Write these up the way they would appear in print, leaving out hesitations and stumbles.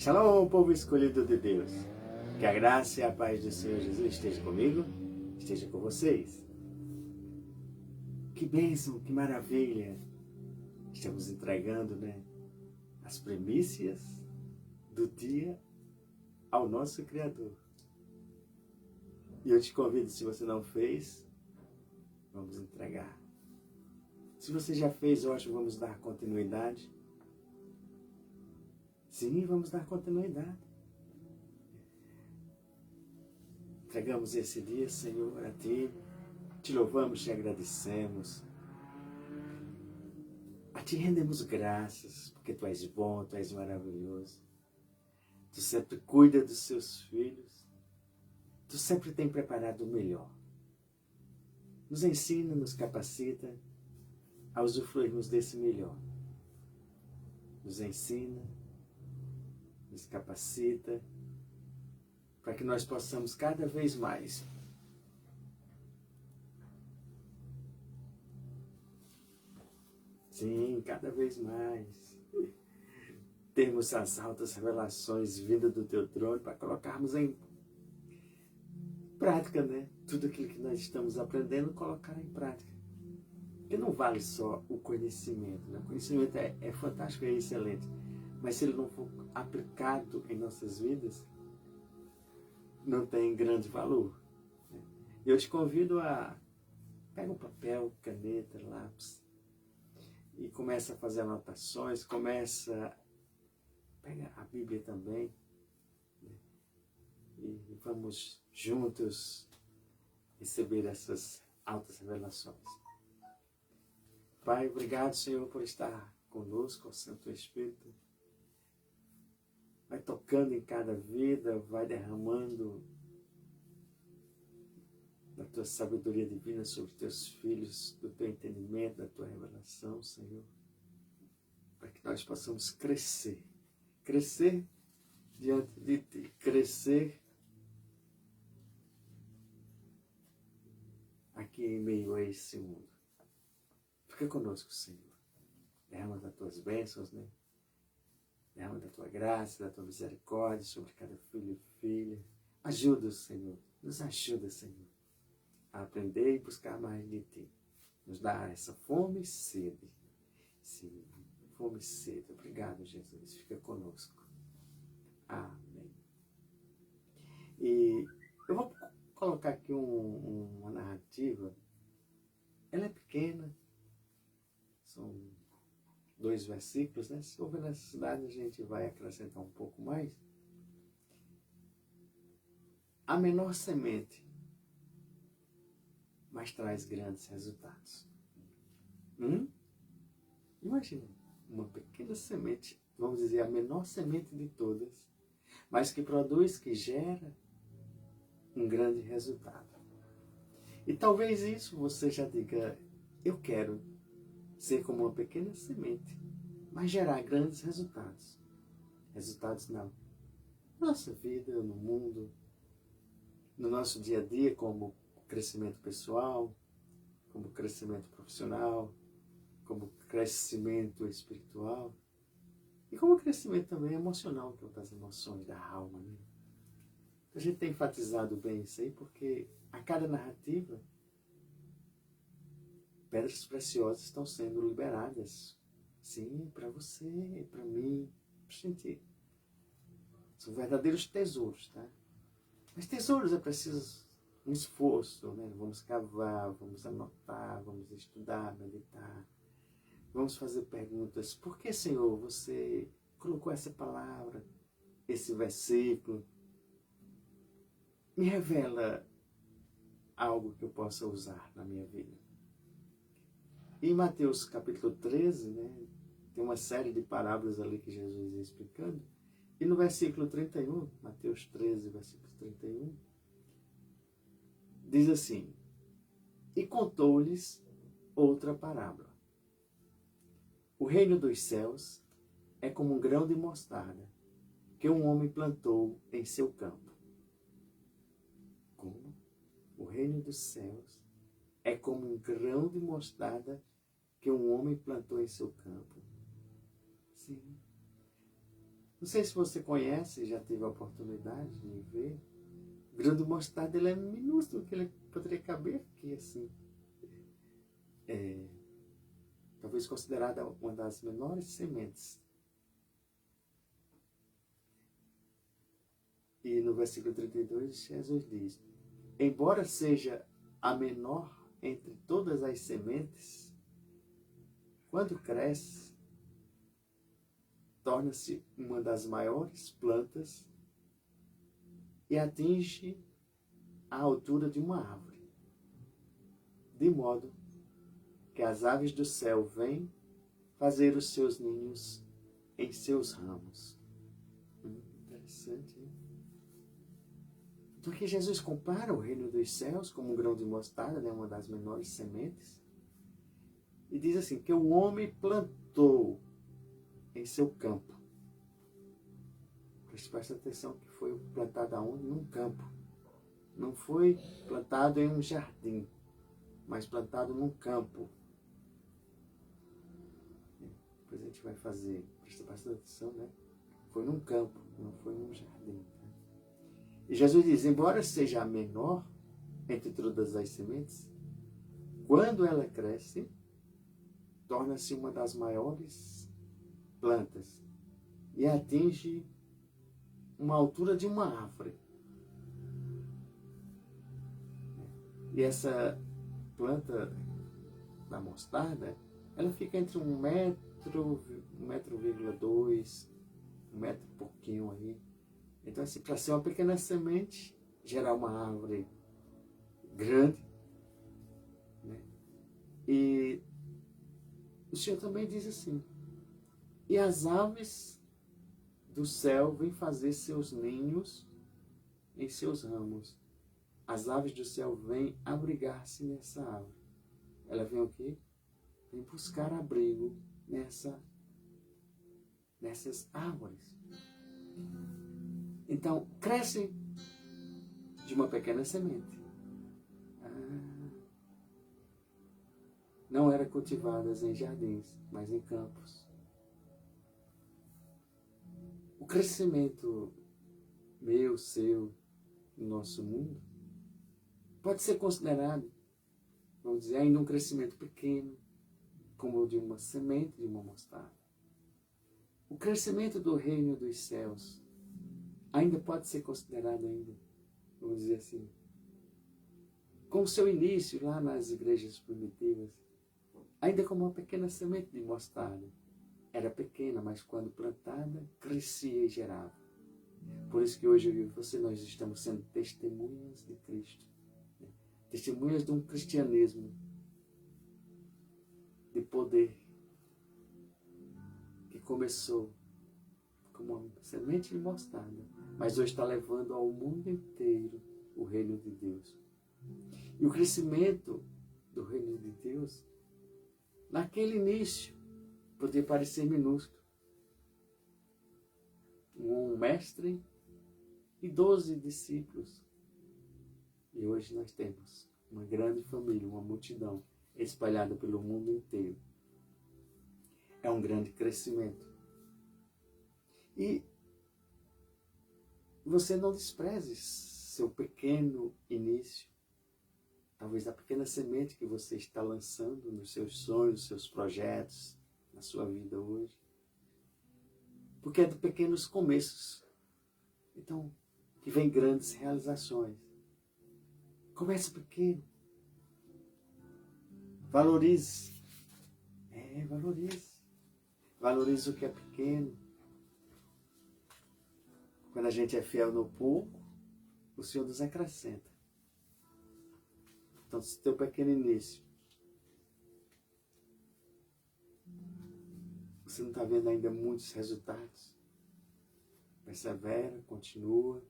Shalom, povo escolhido de Deus. Que a graça e a paz do Senhor Jesus esteja comigo, esteja com vocês. Que bênção, que maravilha. Estamos entregando, as primícias do dia ao nosso Criador. E eu te convido, se você não fez, vamos entregar. Se você já fez, ótimo, vamos dar continuidade. Sim, vamos dar continuidade. Entregamos esse dia, Senhor, a Ti. Te louvamos, te agradecemos. A Ti rendemos graças, porque Tu és bom, Tu és maravilhoso. Tu sempre cuida dos Seus filhos. Tu sempre tem preparado o melhor. Nos ensina, nos capacita a usufruirmos desse melhor. Nos ensina, nos capacita, para que nós possamos cada vez mais cada vez mais termos as altas revelações vindas do Teu trono para colocarmos em prática, tudo aquilo que nós estamos aprendendo, colocar em prática. Porque não vale só o conhecimento, O conhecimento é fantástico, é excelente, mas se ele não for aplicado em nossas vidas, não tem grande valor. Eu te convido a pegar um papel, caneta, lápis e começa a fazer anotações, pega a Bíblia também, e vamos juntos receber essas altas revelações. Pai, obrigado, Senhor, por estar conosco, ó Santo Espírito. Vai tocando em cada vida, vai derramando da Tua sabedoria divina sobre Teus filhos, do Teu entendimento, da Tua revelação, Senhor, para que nós possamos crescer diante de Ti, crescer aqui em meio a esse mundo. Fica conosco, Senhor. Derrama das Tuas bênçãos, Derrama da Tua graça, da Tua misericórdia sobre cada filho e filha. Ajuda-nos, Senhor. Nos ajuda, Senhor, a aprender e buscar mais de Ti. Nos dá essa fome e sede. Sim, fome e sede. Obrigado, Jesus. Fica conosco. Amém. E eu vou colocar aqui uma narrativa. Ela é pequena. São 2 versículos, Se houver necessidade, a gente vai acrescentar um pouco mais. A menor semente, mas traz grandes resultados. Imagina, uma pequena semente, vamos dizer, a menor semente de todas, mas que produz, que gera um grande resultado. E talvez isso você já diga, eu quero ser como uma pequena semente, mas gerar grandes resultados. Resultados na nossa vida, no mundo, no nosso dia a dia, como crescimento pessoal, como crescimento profissional, como crescimento espiritual e como crescimento também emocional, que é o das emoções, da alma. A gente tem enfatizado bem isso aí, porque a cada narrativa, pedras preciosas estão sendo liberadas. Sim, para você, para mim, para a gente. São verdadeiros tesouros, Mas tesouros é preciso um esforço, Vamos cavar, vamos anotar, vamos estudar, meditar. Vamos fazer perguntas. Por que, Senhor, você colocou essa palavra, esse versículo? Me revela algo que eu possa usar na minha vida. Em Mateus capítulo 13, tem uma série de parábolas ali que Jesus ia explicando. E no versículo 31, Mateus 13, versículo 31, diz assim: E contou-lhes outra parábola. O reino dos céus é como um grão de mostarda que um homem plantou em seu campo. Como? O reino dos céus é como um grão de mostarda que um homem plantou em seu campo. Sim. Não sei se você conhece, já teve a oportunidade de ver. O grão de mostarda, ele é minúsculo, que ele poderia caber aqui assim. Talvez considerada uma das menores sementes. E no versículo 32, Jesus diz: embora seja a menor entre todas as sementes, quando cresce, torna-se uma das maiores plantas e atinge a altura de uma árvore, de modo que as aves do céu vêm fazer os seus ninhos em seus ramos. Interessante, hein? Então aqui Jesus compara o reino dos céus como um grão de mostarda, né, uma das menores sementes, e diz assim, que o homem plantou em seu campo. Presta atenção que foi plantado aonde? Num campo. Não foi plantado em um jardim, mas plantado num campo. Depois a gente vai fazer, presta bastante atenção, né? Foi num campo, não foi num jardim. E Jesus diz, embora seja a menor entre todas as sementes, quando ela cresce, torna-se uma das maiores plantas e atinge uma altura de uma árvore. E essa planta da mostarda, ela fica entre 1,2 metro, 1 metro e pouquinho aí. Então, assim, para ser uma pequena semente, gerar uma árvore grande, né? E o Senhor também diz assim, e as aves do céu vêm fazer seus ninhos em seus ramos. As aves do céu vêm abrigar-se nessa árvore. Ela vem o quê? Vem buscar abrigo nessas árvores. Então, crescem de uma pequena semente. Não eram cultivadas em jardins, mas em campos. O crescimento meu, seu, no nosso mundo, pode ser considerado, vamos dizer, ainda um crescimento pequeno, como o de uma semente de uma mostarda. O crescimento do reino dos céus ainda pode ser considerado ainda, vamos dizer assim, com o seu início lá nas igrejas primitivas, ainda como uma pequena semente de mostarda. Era pequena, mas quando plantada, crescia e gerava. Por isso que hoje eu e você, nós estamos sendo testemunhas de Cristo. Testemunhas de um cristianismo de poder que começou como uma semente de mostarda, mas hoje está levando ao mundo inteiro o reino de Deus. E o crescimento do reino de Deus, naquele início, podia parecer minúsculo. Um mestre e 12 discípulos. E hoje nós temos uma grande família, uma multidão espalhada pelo mundo inteiro. É um grande crescimento. E você não despreze seu pequeno início, talvez a pequena semente que você está lançando nos seus sonhos, nos seus projetos, na sua vida hoje. Porque é de pequenos começos. Então, que vem grandes realizações. Comece pequeno. Valorize. Valorize. Valorize o que é pequeno. Quando a gente é fiel no pouco, o Senhor nos acrescenta. Então, se teu pequeno início, você não está vendo ainda muitos resultados, persevera, continua.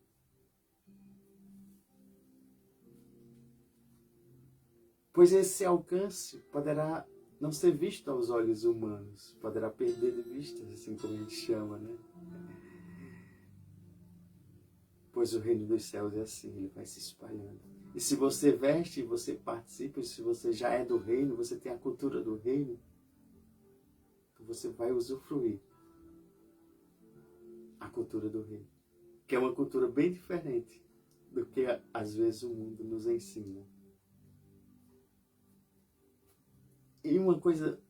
Pois esse alcance poderá não ser visto aos olhos humanos, poderá perder de vista, assim como a gente chama, né? Pois o reino dos céus é assim, ele vai se espalhando. E se você veste, você participa, e se você já é do reino, você tem a cultura do reino, então você vai usufruir a cultura do reino, que é uma cultura bem diferente do que às vezes o mundo nos ensina. E uma coisa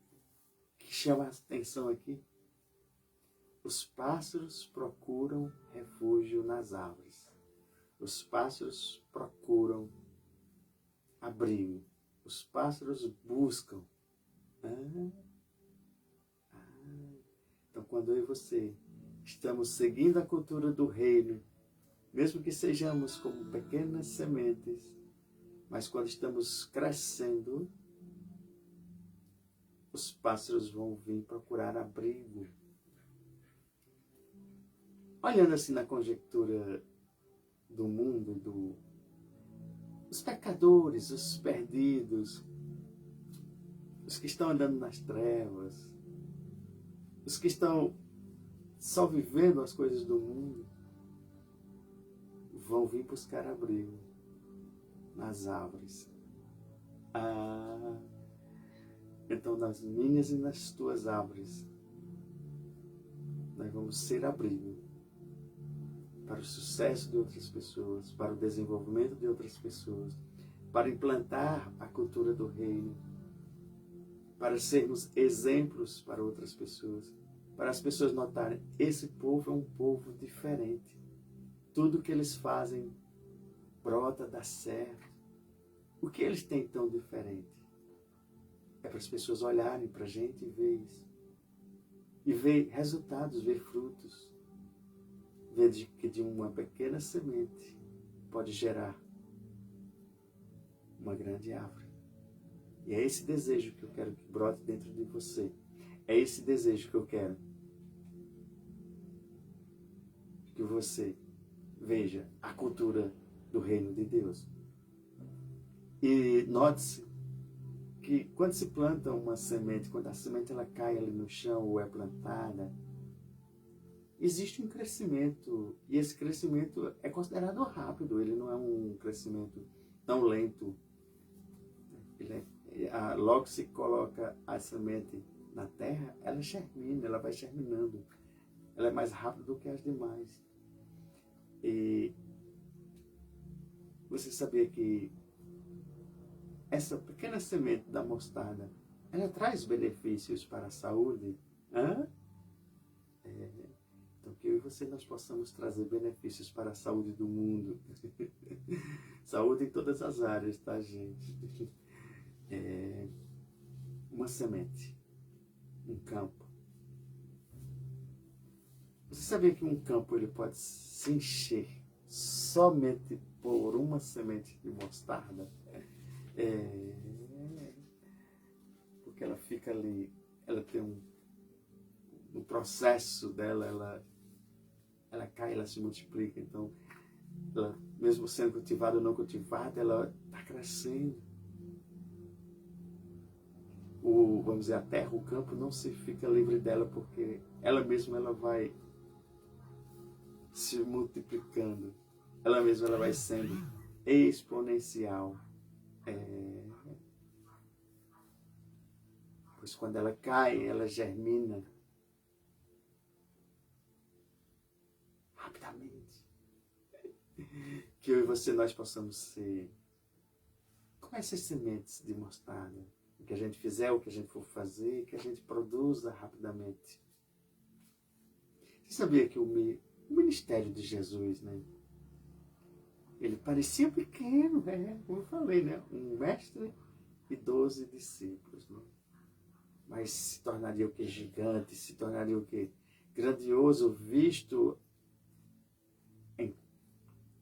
que chama a atenção aqui: os pássaros procuram refúgio nas árvores. Os pássaros procuram abrigo. Os pássaros buscam. Então, quando eu e você estamos seguindo a cultura do reino, mesmo que sejamos como pequenas sementes, mas quando estamos crescendo, os pássaros vão vir procurar abrigo. Olhando assim na conjectura do mundo, os pecadores, os perdidos, os que estão andando nas trevas, os que estão só vivendo as coisas do mundo, vão vir buscar abrigo nas árvores. Então nas minhas e nas tuas árvores, nós vamos ser abrigo para o sucesso de outras pessoas, para o desenvolvimento de outras pessoas, para implantar a cultura do reino, para sermos exemplos para outras pessoas, para as pessoas notarem: esse povo é um povo diferente. Tudo que eles fazem brota, dá certo. O que eles têm tão diferente? É para as pessoas olharem para a gente e ver isso. E ver resultados, ver frutos. Ver que de uma pequena semente pode gerar uma grande árvore. E é esse desejo que eu quero que brote dentro de você. É esse desejo que eu quero que você veja a cultura do reino de Deus. E note-se que quando se planta uma semente, quando a semente ela cai ali no chão ou é plantada, existe um crescimento, e esse crescimento é considerado rápido, ele não é um crescimento tão lento. Logo que se coloca a semente na terra, ela germina, ela vai germinando. Ela é mais rápida do que as demais. E você sabia que essa pequena semente da mostarda, ela traz benefícios para a saúde? Então que eu e você nós possamos trazer benefícios para a saúde do mundo. Saúde em todas as áreas, tá, gente? Uma semente, um campo. Você sabia que um campo ele pode se encher somente por uma semente de mostarda? Porque ela fica ali, ela tem no processo dela, ela cai, ela se multiplica. Então, ela, mesmo sendo cultivada ou não cultivada, ela está crescendo. Vamos dizer, a terra, o campo não se fica livre dela, porque ela mesma ela vai se multiplicando. Ela mesma ela vai sendo exponencial. Pois quando ela cai, ela germina rapidamente. Que eu e você nós possamos ser como essas sementes de mostarda. O que a gente fizer, o que a gente for fazer, que a gente produza rapidamente. Você sabia que o ministério de Jesus, né? Ele parecia pequeno, como eu falei, né? Um mestre e 12 discípulos, né? Mas se tornaria o que? Gigante, se tornaria o que? Grandioso, visto em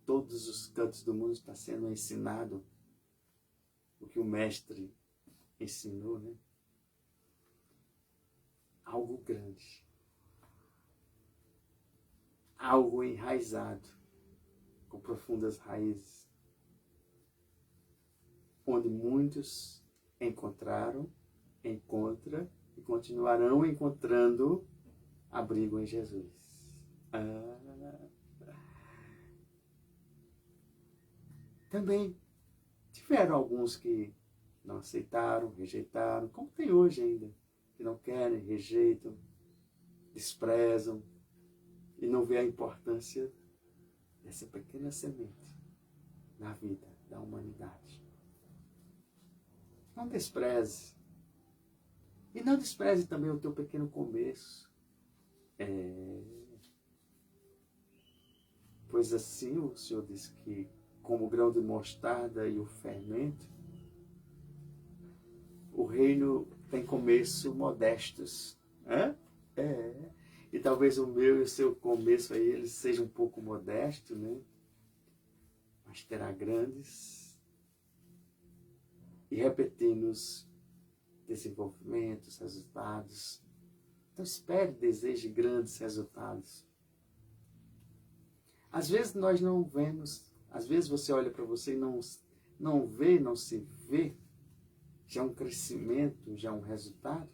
todos os cantos do mundo. Está sendo ensinado o que o mestre ensinou, né? Algo grande, algo enraizado, com profundas raízes, onde muitos encontraram, encontram e continuarão encontrando abrigo em Jesus. Também tiveram alguns que não aceitaram, rejeitaram, como tem hoje ainda, que não querem, rejeitam, desprezam e não vê a importância dessa pequena semente na vida da humanidade. Não despreze. E não despreze também o teu pequeno começo. Pois assim o Senhor diz que, como o grão de mostarda e o fermento, o reino tem começo modestos. E talvez o meu e o seu começo aí, ele seja um pouco modesto, né? Mas terá grandes e repetidos desenvolvimentos, resultados. Então espere, deseje grandes resultados. Às vezes nós não vemos, às vezes você olha para você e não vê, não se vê, já um crescimento, já um resultado.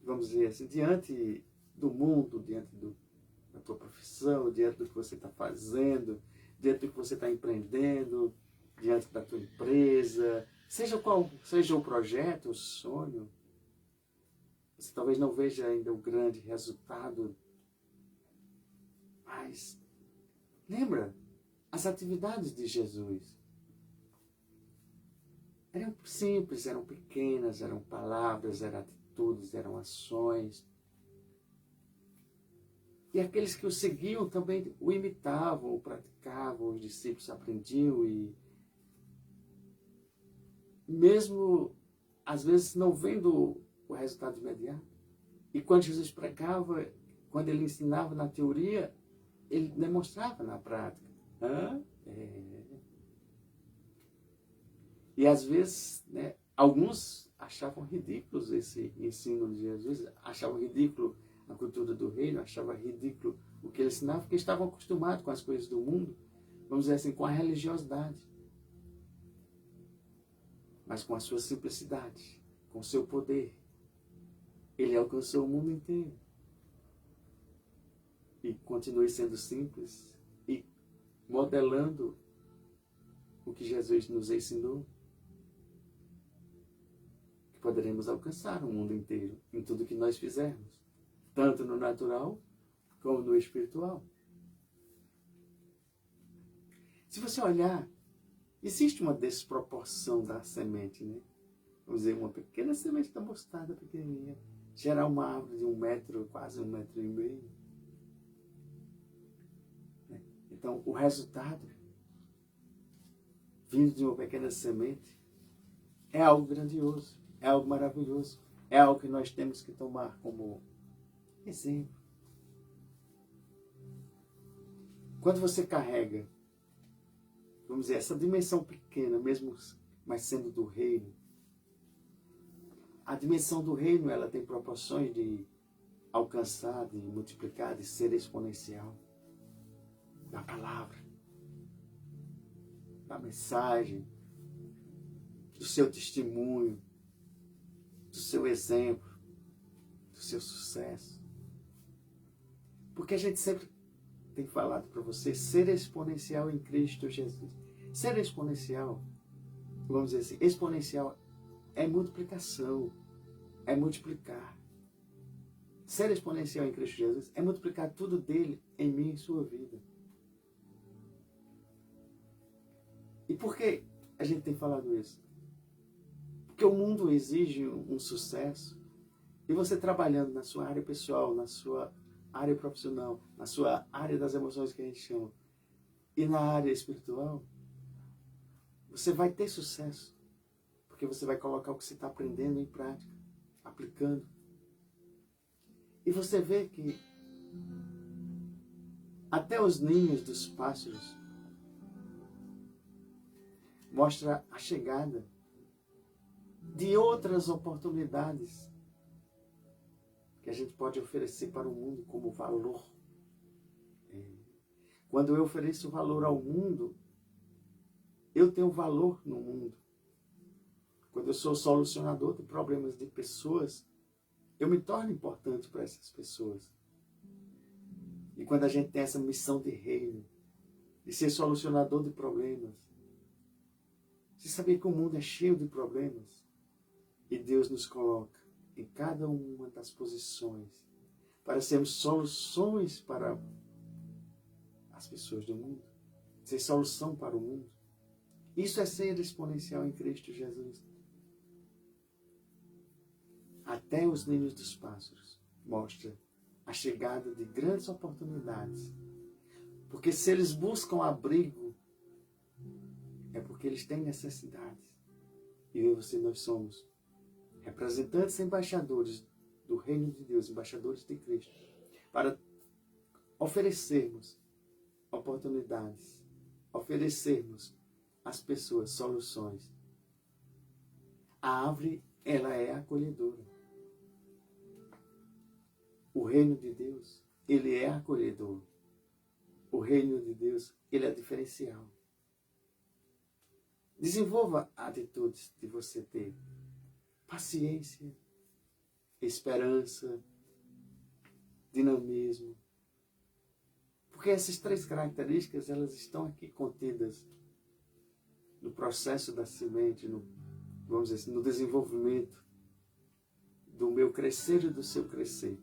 Vamos dizer assim, diante do mundo, diante da tua profissão, diante do que você está fazendo, diante do que você está empreendendo, diante da tua empresa, seja qual seja o projeto, o sonho, você talvez não veja ainda o grande resultado, mas lembra as atividades de Jesus. Eram simples, eram pequenas, eram palavras, eram atitudes, eram ações. E aqueles que o seguiam também o imitavam, o praticavam, os discípulos aprendiam e mesmo às vezes não vendo o resultado imediato. E quando Jesus pregava, quando ele ensinava na teoria, ele demonstrava na prática. E às vezes, né, alguns achavam ridículos esse ensino de Jesus, achavam ridículo a cultura do reino, achavam ridículo o que ele ensinava, porque estavam acostumados com as coisas do mundo, vamos dizer assim, com a religiosidade. Mas com a sua simplicidade, com o seu poder, ele alcançou o mundo inteiro. E continue sendo simples e modelando o que Jesus nos ensinou, que poderemos alcançar o mundo inteiro em tudo que nós fizermos, tanto no natural como no espiritual. Se você olhar, existe uma desproporção da semente, né? Vamos dizer, uma pequena semente da mostarda pequenininha, gerar uma árvore de 1 metro, quase 1,5 metros. Então, o resultado, vindo de uma pequena semente, é algo grandioso, é algo maravilhoso, é algo que nós temos que tomar como exemplo. Quando você carrega, vamos dizer, essa dimensão pequena, mesmo mas sendo do reino, a dimensão do reino, ela tem proporções de alcançar, de multiplicar, de ser exponencial. Da palavra, da mensagem, do seu testemunho, do seu exemplo, do seu sucesso. Porque a gente sempre tem falado para você ser exponencial em Cristo Jesus. Ser exponencial, vamos dizer assim, exponencial é multiplicação, é multiplicar. Ser exponencial em Cristo Jesus é multiplicar tudo dele em mim e em sua vida. E por que a gente tem falado isso? Porque o mundo exige um sucesso. E você trabalhando na sua área pessoal, na sua área profissional, na sua área das emoções que a gente chama, e na área espiritual, você vai ter sucesso. Porque você vai colocar o que você está aprendendo em prática, aplicando. E você vê que até os ninhos dos pássaros mostra a chegada de outras oportunidades que a gente pode oferecer para o mundo como valor. Quando eu ofereço valor ao mundo, eu tenho valor no mundo. Quando eu sou solucionador de problemas de pessoas, eu me torno importante para essas pessoas. E quando a gente tem essa missão de reino, de ser solucionador de problemas, você sabia que o mundo é cheio de problemas? E Deus nos coloca em cada uma das posições para sermos soluções para as pessoas do mundo, ser solução para o mundo. Isso é ser exponencial em Cristo Jesus. Até os ninhos dos pássaros mostra a chegada de grandes oportunidades. Porque se eles buscam abrigo, é porque eles têm necessidades. E eu e você, nós somos representantes e embaixadores do reino de Deus, embaixadores de Cristo, para oferecermos oportunidades, oferecermos às pessoas soluções. A árvore, ela é acolhedora. O reino de Deus, ele é acolhedor. O reino de Deus, ele é diferencial. Desenvolva atitudes de você ter paciência, esperança, dinamismo. Porque essas três características, elas estão aqui contidas no processo da semente, vamos dizer assim, no desenvolvimento do meu crescer e do seu crescer.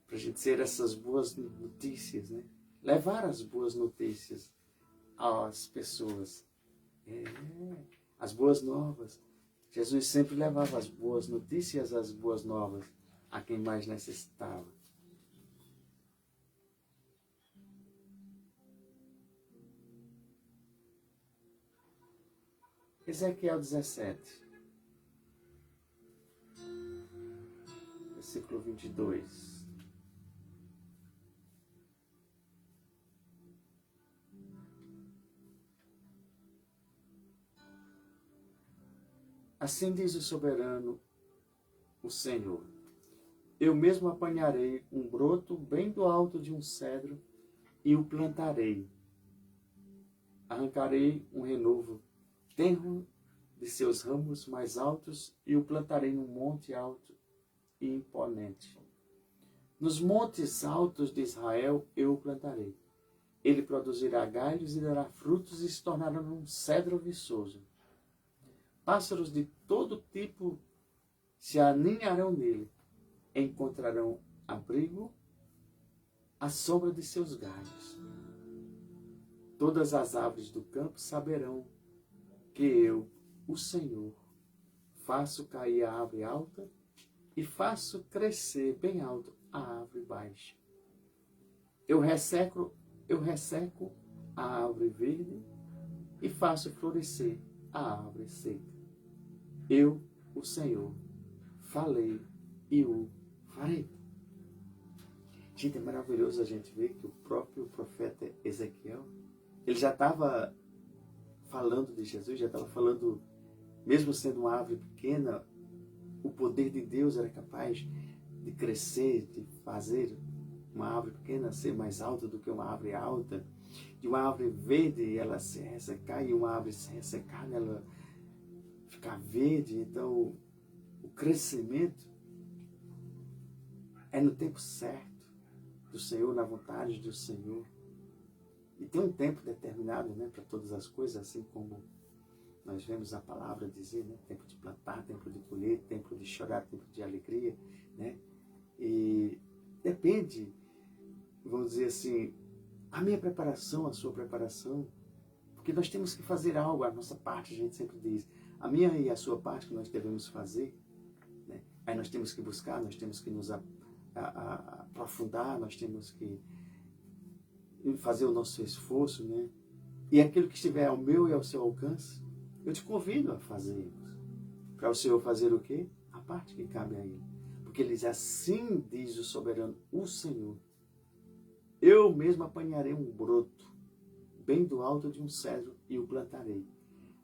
Para a gente ser essas boas notícias, né? Levar as boas notícias às pessoas. As boas novas. Jesus sempre levava as boas notícias, as boas novas a quem mais necessitava. Ezequiel 17, versículo 22. Assim diz o soberano, o Senhor: eu mesmo apanharei um broto bem do alto de um cedro e o plantarei. Arrancarei um renovo tenro de seus ramos mais altos e o plantarei num monte alto e imponente. Nos montes altos de Israel eu o plantarei. Ele produzirá galhos e dará frutos e se tornará um cedro viçoso. Pássaros de todo tipo se aninharão nele, encontrarão abrigo à sombra de seus galhos. Todas as aves do campo saberão que eu, o Senhor, faço cair a árvore alta e faço crescer bem alto a árvore baixa. Eu resseco a árvore verde e faço florescer a árvore seca. Eu, o Senhor, falei e o farei. Gente, é maravilhoso a gente ver que o próprio profeta Ezequiel, ele já estava falando de Jesus, já estava falando, mesmo sendo uma árvore pequena, o poder de Deus era capaz de crescer, de fazer uma árvore pequena ser mais alta do que uma árvore alta, de uma árvore verde ela se ressecar e uma árvore se ressecar, ela ficar verde. Então, o crescimento é no tempo certo do Senhor, na vontade do Senhor. E tem um tempo determinado, né, para todas as coisas, assim como nós vemos a palavra dizer, né, tempo de plantar, tempo de colher, tempo de chorar, tempo de alegria, né? E depende, vamos dizer assim, a minha preparação, a sua preparação, porque nós temos que fazer algo, a nossa parte, a gente sempre diz, a minha e a sua parte que nós devemos fazer, né? Aí nós temos que buscar, nós temos que nos aprofundar, nós temos que fazer o nosso esforço, né? E aquilo que estiver ao meu e ao seu alcance, eu te convido a fazer. Para o Senhor fazer o quê? A parte que cabe a Ele. Porque Ele diz, assim diz o soberano, o Senhor: eu mesmo apanharei um broto, bem do alto de um cedro, e o plantarei.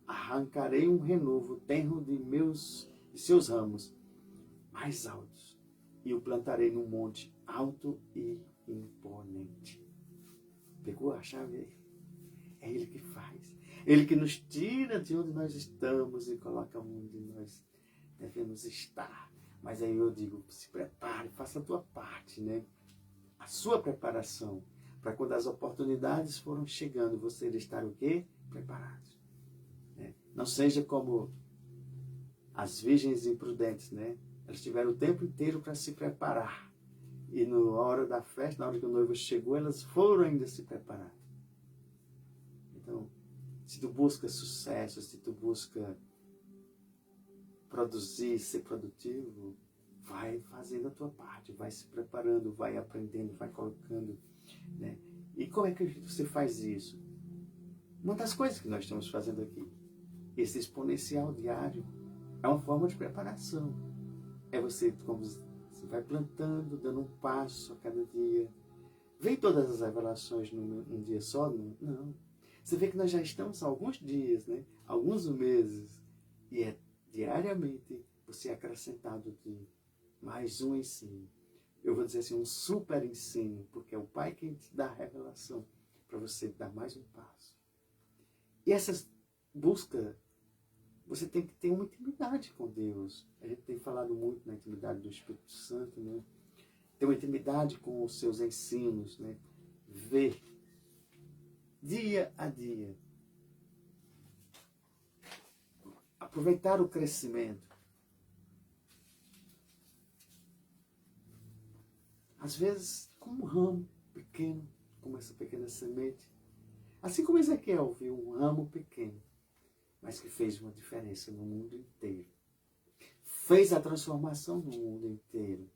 Arrancarei um renovo tenro de seus ramos mais altos, e o plantarei num monte alto e imponente. Pegou a chave aí? É Ele que faz. Ele que nos tira de onde nós estamos e coloca onde nós devemos estar. Mas aí eu digo, se prepare, faça a tua parte, né? A sua preparação, para quando as oportunidades foram chegando, você estar o quê? Preparado. Né? Não seja como as virgens imprudentes, né? Elas tiveram o tempo inteiro para se preparar. E na hora da festa, na hora que o noivo chegou, elas foram ainda se preparar. Então, se tu busca sucesso, se tu busca produzir, ser produtivo, vai fazendo a tua parte, vai se preparando, vai aprendendo, vai colocando, né? E como é que você faz isso? Uma das coisas que nós estamos fazendo aqui, esse exponencial diário, é uma forma de preparação. É você, como você vai plantando, dando um passo a cada dia. Vem todas as revelações num dia só? Não. Você vê que nós já estamos há alguns dias, né? Alguns meses, e é diariamente você é acrescentado de mais um ensino. Eu vou dizer assim, um super ensino, porque é o Pai quem te dá a revelação para você dar mais um passo. E essa busca, você tem que ter uma intimidade com Deus. A gente tem falado muito na intimidade do Espírito Santo, né? Ter uma intimidade com os seus ensinos, né? Ver dia a dia. Aproveitar o crescimento. Às vezes, como um ramo pequeno, como essa pequena semente. Assim como Ezequiel viu um ramo pequeno, mas que fez uma diferença no mundo inteiro. Fez a transformação no mundo inteiro.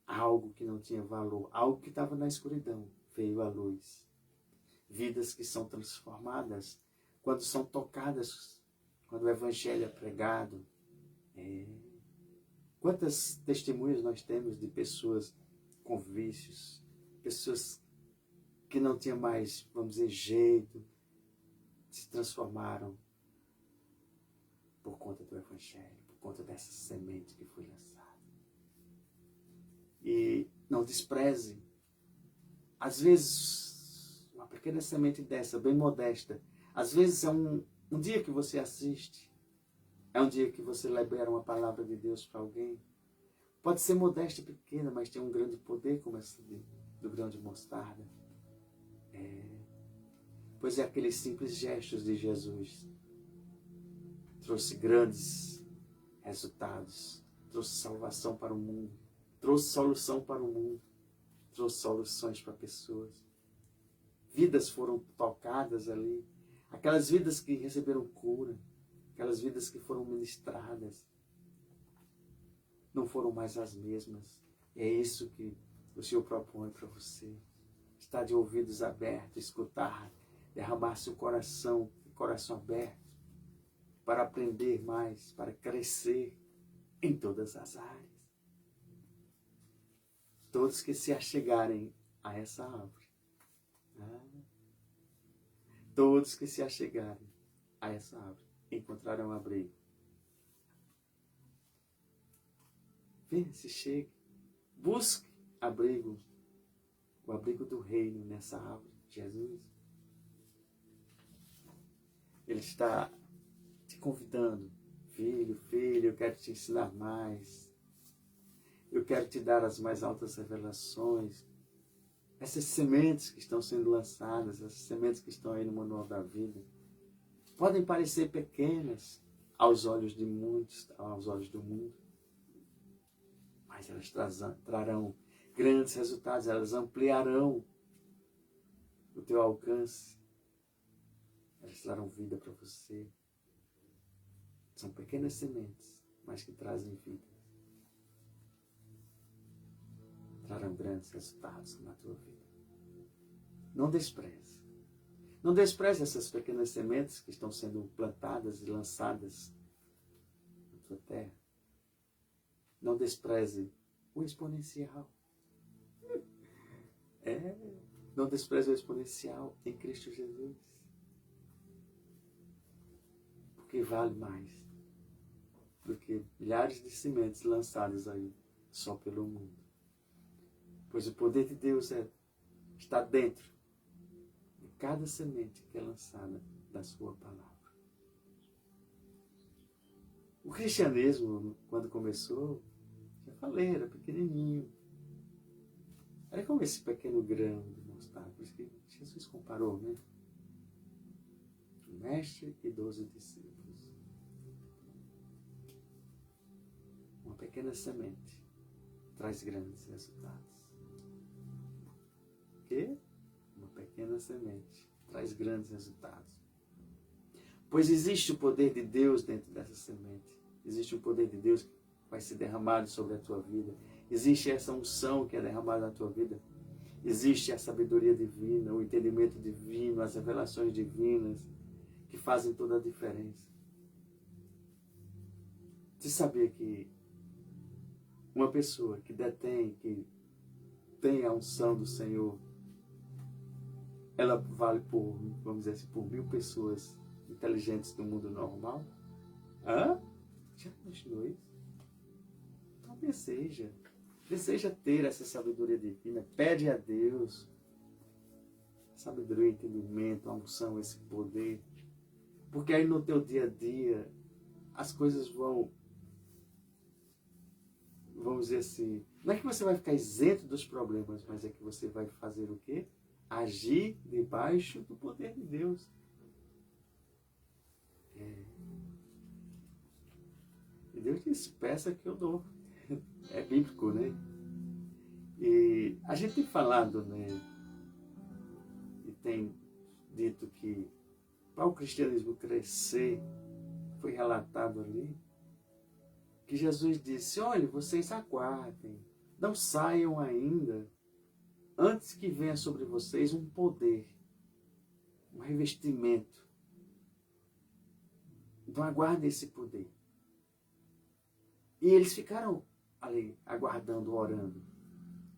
Algo que não tinha valor, algo que estava na escuridão, veio à luz. Vidas que são transformadas quando são tocadas, quando o Evangelho é pregado. Quantas testemunhas nós temos de pessoas com vícios, pessoas que não tinham mais, vamos dizer, jeito, se transformaram por conta do Evangelho, por conta dessa semente que foi lançada. E não despreze. Às vezes, uma pequena semente dessa, bem modesta, às vezes é um dia que você assiste, é um dia que você libera uma palavra de Deus para alguém. Pode ser modesta e pequena, mas tem um grande poder, como essa do grão de mostarda. Pois é, aqueles simples gestos de Jesus trouxe grandes resultados, trouxe salvação para o mundo, trouxe solução para o mundo, trouxe soluções para pessoas. Vidas foram tocadas ali, aquelas vidas que receberam cura, aquelas vidas que foram ministradas, não foram mais as mesmas. É isso que o Senhor propõe para você. Estar de ouvidos abertos, escutar, derramar seu coração aberto, para aprender mais, para crescer em todas as áreas. Todos que se achegarem a essa árvore, todos que se achegarem a essa árvore, encontrarão abrigo. Venha, se chegue, busque abrigo, o abrigo do reino nessa árvore, Jesus. Ele está te convidando, filho, eu quero te ensinar mais. Eu quero te dar as mais altas revelações. Essas sementes que estão sendo lançadas, essas sementes que estão aí no manual da vida, podem parecer pequenas aos olhos de muitos, aos olhos do mundo, mas elas trarão grandes resultados, elas ampliarão o teu alcance, elas trarão vida para você. São pequenas sementes, mas que trazem vida. Trarão grandes resultados na tua vida. Não despreze. Não despreze essas pequenas sementes que estão sendo plantadas e lançadas na tua terra. Não despreze o exponencial. Não despreze o exponencial em Cristo Jesus. Porque vale mais do que milhares de sementes lançadas aí só pelo mundo. Pois o poder de Deus está dentro de cada semente que é lançada da sua palavra. O cristianismo, quando começou, já falei, era pequenininho. Era como esse pequeno grão de mostarda. Por isso que Jesus comparou, né? O mestre e 12 discípulos. Uma pequena semente, traz grandes resultados. Que? Uma pequena semente traz grandes resultados. Pois existe o poder de Deus dentro dessa semente. Existe o poder de Deus que vai ser derramado sobre a tua vida. Existe essa unção que é derramada na tua vida. Existe a sabedoria divina, o entendimento divino, as revelações divinas que fazem toda a diferença. Você sabia que uma pessoa que tem a unção do Senhor, ela vale por, vamos dizer assim, por 1000 pessoas inteligentes do mundo normal? Hã? Já imaginou isso? Então deseja ter essa sabedoria divina, pede a Deus sabedoria, entendimento, a unção, esse poder, porque aí no teu dia a dia as coisas vamos dizer assim, não é que você vai ficar isento dos problemas, mas é que você vai fazer o quê? Agir debaixo do poder de Deus. E Deus disse, peça que eu dou. É bíblico, né? E a gente tem falado, né? E tem dito que para o cristianismo crescer, foi relatado ali, que Jesus disse, olha, vocês aguardem, não saiam ainda, antes que venha sobre vocês um poder, um revestimento. Então aguardem esse poder. E eles ficaram ali, aguardando, orando.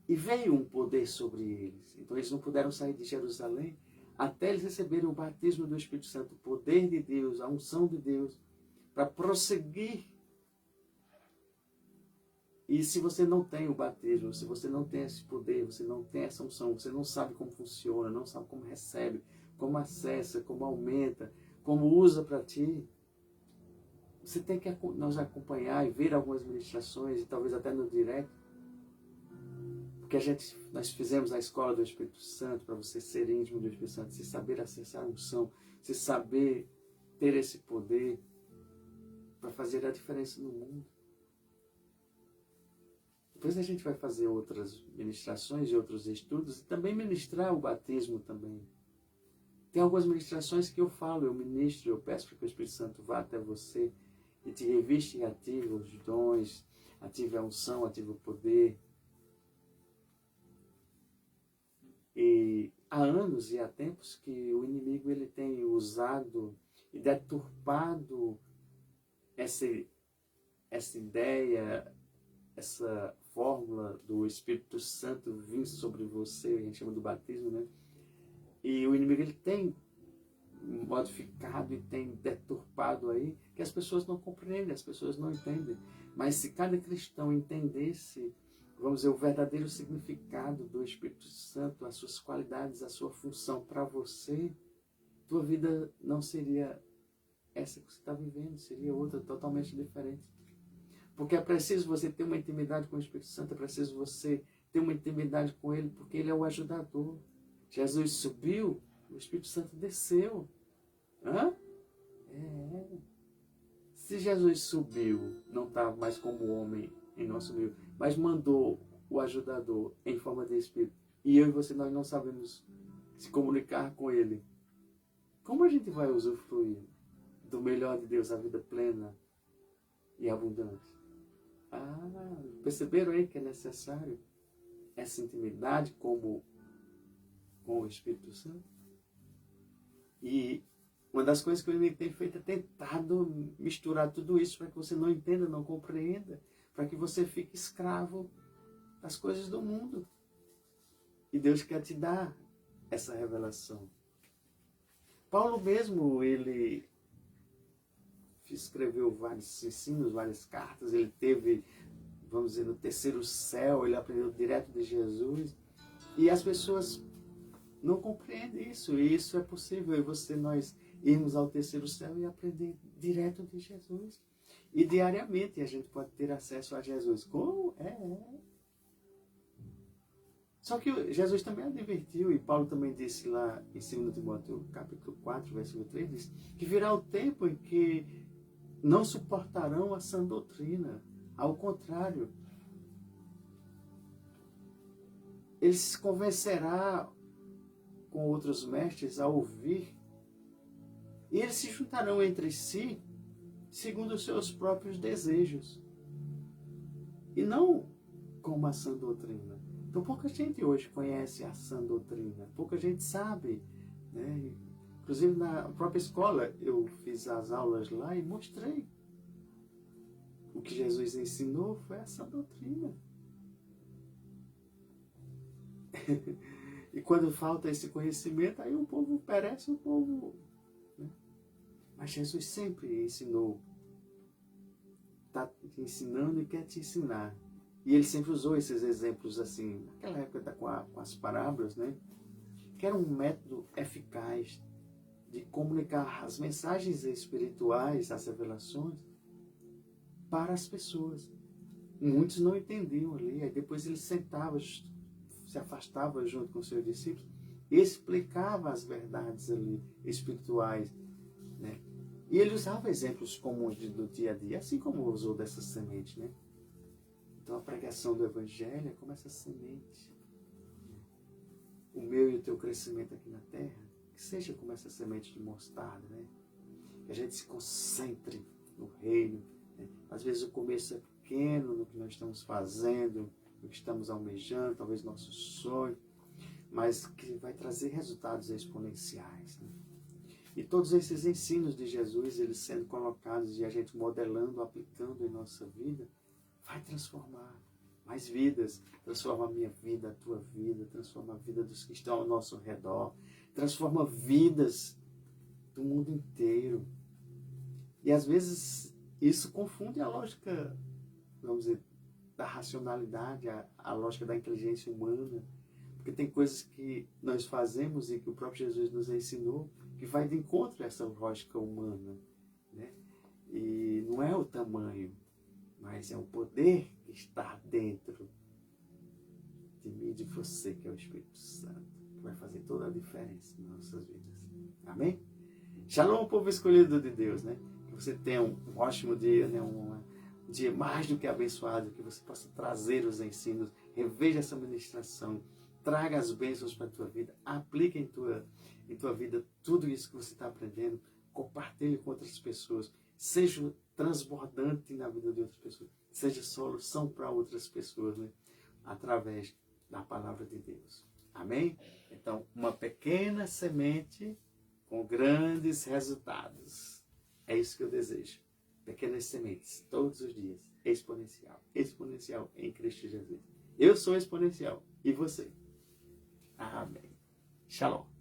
E veio um poder sobre eles. Então eles não puderam sair de Jerusalém até eles receberem o batismo do Espírito Santo, o poder de Deus, a unção de Deus, para prosseguir. E se você não tem o batismo, se você não tem esse poder, você não tem essa unção, você não sabe como funciona, não sabe como recebe, como acessa, como aumenta, como usa para ti, você tem que nos acompanhar e ver algumas ministrações, e talvez até no direct, porque nós fizemos a escola do Espírito Santo, para você ser íntimo do Espírito Santo, se saber acessar a unção, se saber ter esse poder para fazer a diferença no mundo. Depois a gente vai fazer outras ministrações e outros estudos, e também ministrar o batismo também. Tem algumas ministrações que eu falo, eu ministro, eu peço para que o Espírito Santo vá até você e te reviste e ative os dons, ative a unção, ative o poder. E há anos e há tempos que o inimigo ele tem usado e deturpado essa ideia, essa fórmula do Espírito Santo vir sobre você, a gente chama do batismo, né? E o inimigo ele tem modificado e tem deturpado aí, que as pessoas não compreendem, as pessoas não entendem. Mas se cada cristão entendesse, vamos dizer, o verdadeiro significado do Espírito Santo, as suas qualidades, a sua função para você, tua vida não seria essa que você está vivendo, seria outra totalmente diferente. Porque é preciso você ter uma intimidade com o Espírito Santo, é preciso você ter uma intimidade com Ele, porque Ele é o ajudador. Jesus subiu, o Espírito Santo desceu. Hã? Se Jesus subiu, não estava mais como homem em nosso meio, mas mandou o ajudador em forma de Espírito, e eu e você, nós não sabemos se comunicar com Ele, como a gente vai usufruir do melhor de Deus, a vida plena e abundante? Perceberam aí que é necessário essa intimidade com o Espírito Santo? E uma das coisas que o inimigo tem feito é tentado misturar tudo isso para que você não entenda, não compreenda, para que você fique escravo das coisas do mundo. E Deus quer te dar essa revelação. Paulo mesmo, ele escreveu vários ensinos, várias cartas, ele teve, vamos dizer, no terceiro céu, ele aprendeu direto de Jesus, e as pessoas não compreendem isso, e isso é possível, nós irmos ao terceiro céu e aprender direto de Jesus. E diariamente a gente pode ter acesso a Jesus. Como? Só que Jesus também advertiu, e Paulo também disse lá em 2 Timóteo capítulo 4, versículo 3, diz que virá o tempo em que não suportarão a sã doutrina. Ao contrário, ele se convencerá com outros mestres a ouvir, e eles se juntarão entre si segundo os seus próprios desejos, e não como a sã doutrina. Então pouca gente hoje conhece a sã doutrina, pouca gente sabe, né? Inclusive na própria escola eu fiz as aulas lá e mostrei. O que Jesus ensinou foi a sã doutrina. E quando falta esse conhecimento, aí o povo perece, o povo... né? Mas Jesus sempre ensinou. Está te ensinando e quer te ensinar. E ele sempre usou esses exemplos assim, naquela época com as parábolas, né? Que era um método eficaz de comunicar as mensagens espirituais, as revelações, para as pessoas. Muitos não entendiam ali, aí depois ele sentava, se afastava junto com os seus discípulos e explicava as verdades ali espirituais, né? E ele usava exemplos comuns do dia a dia, assim como usou dessa semente, né? Então a pregação do Evangelho é como essa semente. O meu e o teu crescimento aqui na terra, que seja como essa semente de mostarda, né? Que a gente se concentre no reino, né? Às vezes o começo é pequeno no que nós estamos fazendo, no que estamos almejando, talvez nosso sonho, mas que vai trazer resultados exponenciais, né? E todos esses ensinos de Jesus, eles sendo colocados e a gente modelando, aplicando em nossa vida, vai transformar mais vidas, transforma a minha vida, a tua vida, transforma a vida dos que estão ao nosso redor, transforma vidas do mundo inteiro. E às vezes isso confunde a lógica, vamos dizer, da racionalidade, a lógica da inteligência humana, porque tem coisas que nós fazemos e que o próprio Jesus nos ensinou que vai de encontro a essa lógica humana, né? E não é o tamanho, mas é o poder que está dentro de mim e de você, que é o Espírito Santo, que vai fazer toda a diferença nas nossas vidas. Amém? Shalom, povo escolhido de Deus, né? Que você tenha um ótimo dia, né? Um dia mais do que abençoado, que você possa trazer os ensinos, reveja essa ministração, traga as bênçãos para a tua vida, aplique em tua vida tudo isso que você está aprendendo, compartilhe com outras pessoas, seja transbordante na vida de outras pessoas, seja solução para outras pessoas, né? Através da palavra de Deus. Amém? Então, uma pequena semente com grandes resultados. É isso que eu desejo. Pequenas sementes, todos os dias. Exponencial. Exponencial em Cristo Jesus. Eu sou exponencial. E você? Amém. Shalom.